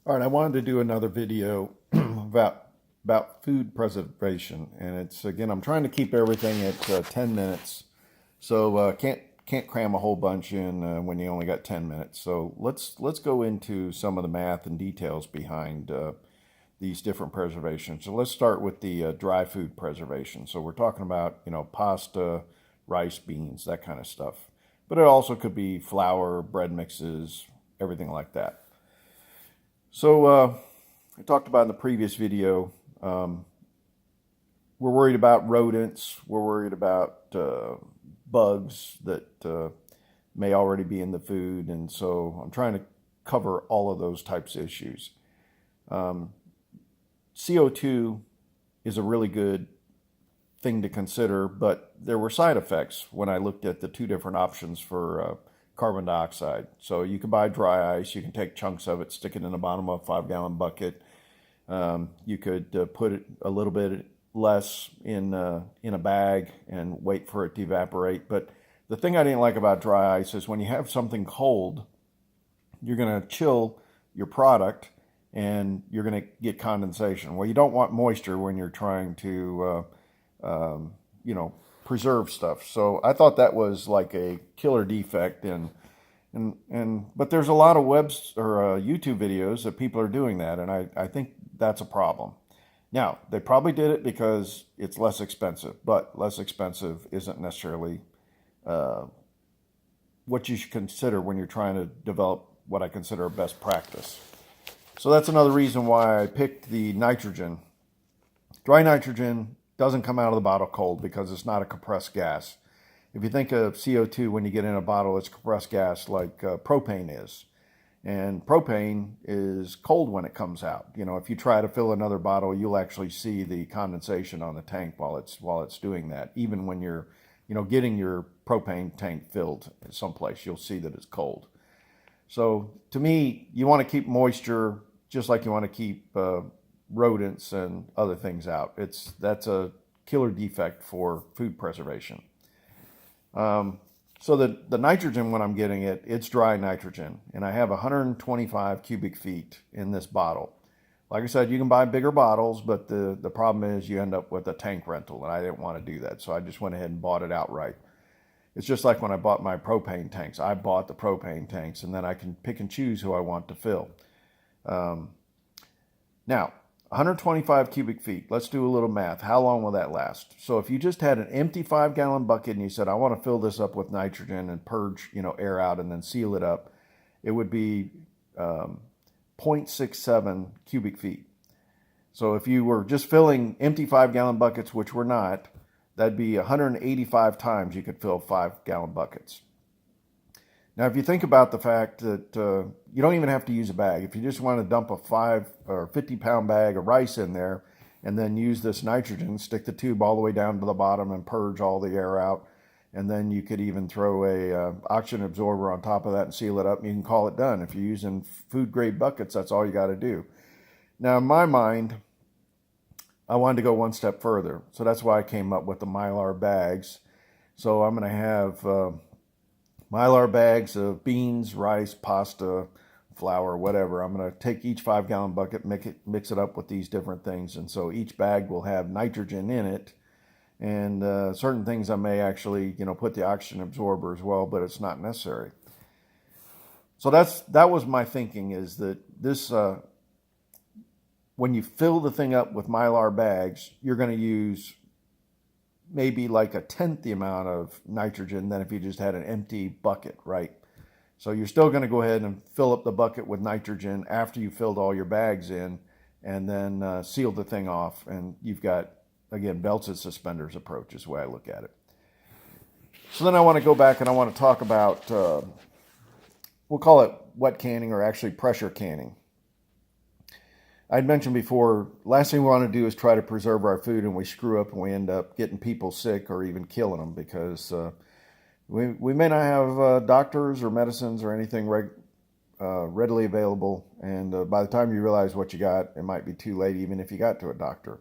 All right, I wanted to do another video about food preservation, and it's again I'm trying to keep everything at 10 minutes, so can't cram a whole bunch in when you only got 10 minutes. So let's go into some of the math and details behind these different preservations. So let's start with the dry food preservation. So we're talking about pasta, rice, beans, that kind of stuff, but it also could be flour, bread mixes, everything like that. So I talked about in the previous video, we're worried about rodents, we're worried about bugs that may already be in the food, and so I'm trying to cover all of those types of issues. CO2 is a really good thing to consider, but there were side effects when I looked at the two different options for carbon dioxide. So you can buy dry ice, you can take chunks of it, stick it in the bottom of a 5-gallon bucket. You could put it a little bit less in a bag and wait for it to evaporate. But the thing I didn't like about dry ice is when you have something cold, you're going to chill your product and you're going to get condensation. Well, you don't want moisture when you're trying to, preserve stuff. So I thought that was like a killer defect, but there's a lot of YouTube videos that people are doing that, and I think that's a problem. Now, they probably did it because it's less expensive, but less expensive isn't necessarily what you should consider when you're trying to develop what I consider a best practice. So that's another reason why I picked the nitrogen. Dry nitrogen doesn't come out of the bottle cold because it's not a compressed gas. If you think of CO2 when you get in a bottle, it's compressed gas like propane is. And propane is cold when it comes out. If you try to fill another bottle, you'll actually see the condensation on the tank while it's doing that. Even when you're, getting your propane tank filled someplace, you'll see that it's cold. So to me, you want to keep moisture just like you want to keep rodents and other things out. That's a killer defect for food preservation. So the nitrogen, when I'm getting it, it's dry nitrogen, and I have 125 cubic feet in this bottle. Like I said, you can buy bigger bottles, but the problem is you end up with a tank rental, and I didn't want to do that, so I just went ahead and bought it outright. It's just like when I bought my propane tanks. I bought the propane tanks, and then I can pick and choose who I want to fill. Now, 125 cubic feet. Let's do a little math. How long will that last? So if you just had an empty 5-gallon bucket and you said, I want to fill this up with nitrogen and purge, air out and then seal it up, it would be 0.67 cubic feet. So if you were just filling empty 5-gallon buckets, which we're not, that'd be 185 times you could fill 5-gallon buckets. Now, if you think about the fact that you don't even have to use a bag. If you just want to dump a 5 or 50-pound bag of rice in there and then use this nitrogen, stick the tube all the way down to the bottom and purge all the air out, and then you could even throw a oxygen absorber on top of that and seal it up, and you can call it done. If you're using food-grade buckets, that's all you got to do. Now, in my mind, I wanted to go one step further, so that's why I came up with the mylar bags. So I'm going to have mylar bags of beans, rice, pasta, flour, whatever. I'm going to take each 5-gallon bucket, mix it up with these different things. And so each bag will have nitrogen in it. And certain things I may actually, put the oxygen absorber as well, but it's not necessary. So that was my thinking, is that this, when you fill the thing up with mylar bags, you're going to use maybe like 1/10 the amount of nitrogen than if you just had an empty bucket, right? So you're still going to go ahead and fill up the bucket with nitrogen after you filled all your bags in, and then seal the thing off, and you've got, again, belts and suspenders approach is the way I look at it. So then I want to go back and I want to talk about, we'll call it wet canning, or actually pressure canning. I'd mentioned before, last thing we want to do is try to preserve our food, and we screw up and we end up getting people sick or even killing them because we may not have doctors or medicines or anything readily available, and by the time you realize what you got, it might be too late even if you got to a doctor.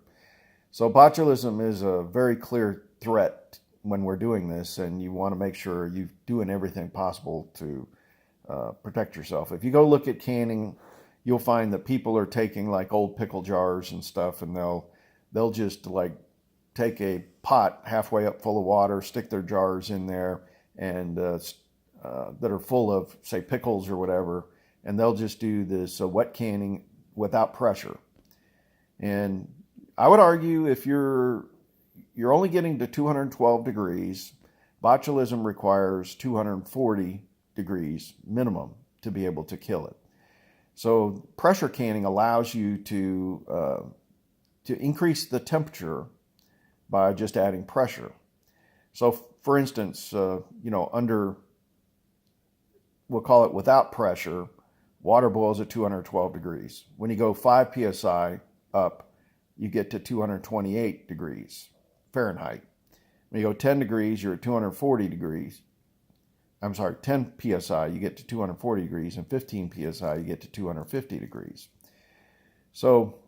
So botulism is a very clear threat when we're doing this, and you want to make sure you're doing everything possible to protect yourself. If you go look at canning you'll find that people are taking like old pickle jars and stuff, and they'll just like take a pot halfway up full of water, stick their jars in there, and that are full of, say, pickles or whatever, and they'll just do this wet canning without pressure. And I would argue if you're only getting to 212 degrees, botulism requires 240 degrees minimum to be able to kill it. So pressure canning allows you to increase the temperature by just adding pressure. So for instance, under, we'll call it without pressure, water boils at 212 degrees. When you go 5 psi up, you get to 228 degrees Fahrenheit. When you go 10 degrees, you're at 240 degrees. 10 psi, you get to 240 degrees, and 15 psi, you get to 250 degrees. So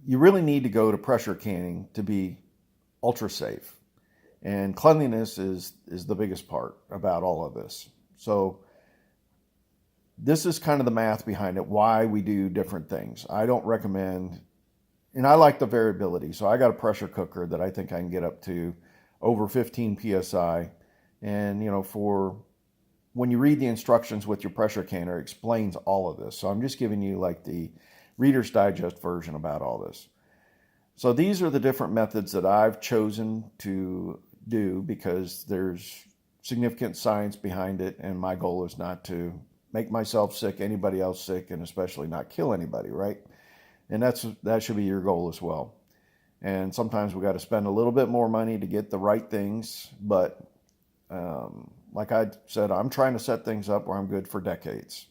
you really need to go to pressure canning to be ultra safe. And cleanliness is the biggest part about all of this. So this is kind of the math behind it, why we do different things. I don't recommend, and I like the variability. So I got a pressure cooker that I think I can get up to over 15 psi. And, for when you read the instructions with your pressure canner, it explains all of this. So I'm just giving you like the Reader's Digest version about all this. So these are the different methods that I've chosen to do because there's significant science behind it. And my goal is not to make myself sick, anybody else sick, and especially not kill anybody, right? And that should be your goal as well. And sometimes we got to spend a little bit more money to get the right things, but like I said, I'm trying to set things up where I'm good for decades.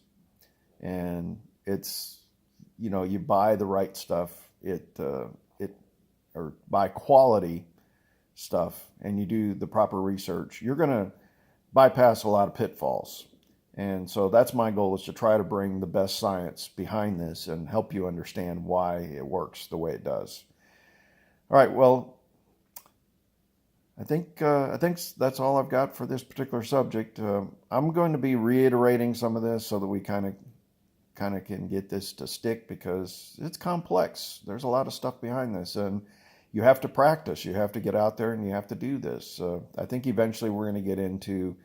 And it's, you buy the right stuff, or buy quality stuff, and you do the proper research, you're going to bypass a lot of pitfalls. And so that's my goal, is to try to bring the best science behind this and help you understand why it works the way it does. All right, well, I think that's all I've got for this particular subject. I'm going to be reiterating some of this so that we kind of can get this to stick, because it's complex. There's a lot of stuff behind this, and you have to practice. You have to get out there and you have to do this. I think eventually we're going to get into,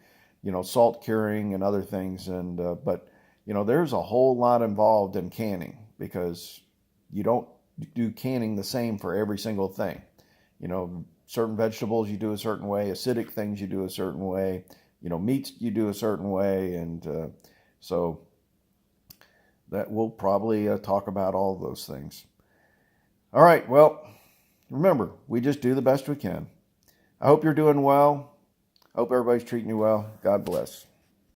salt curing and other things, and but there's a whole lot involved in canning, because you don't do canning the same for every single thing. Certain vegetables you do a certain way, acidic things you do a certain way, meats you do a certain way, and so that we'll probably talk about all those things. All right, well, remember, we just do the best we can. I hope you're doing well. I hope everybody's treating you well. God bless.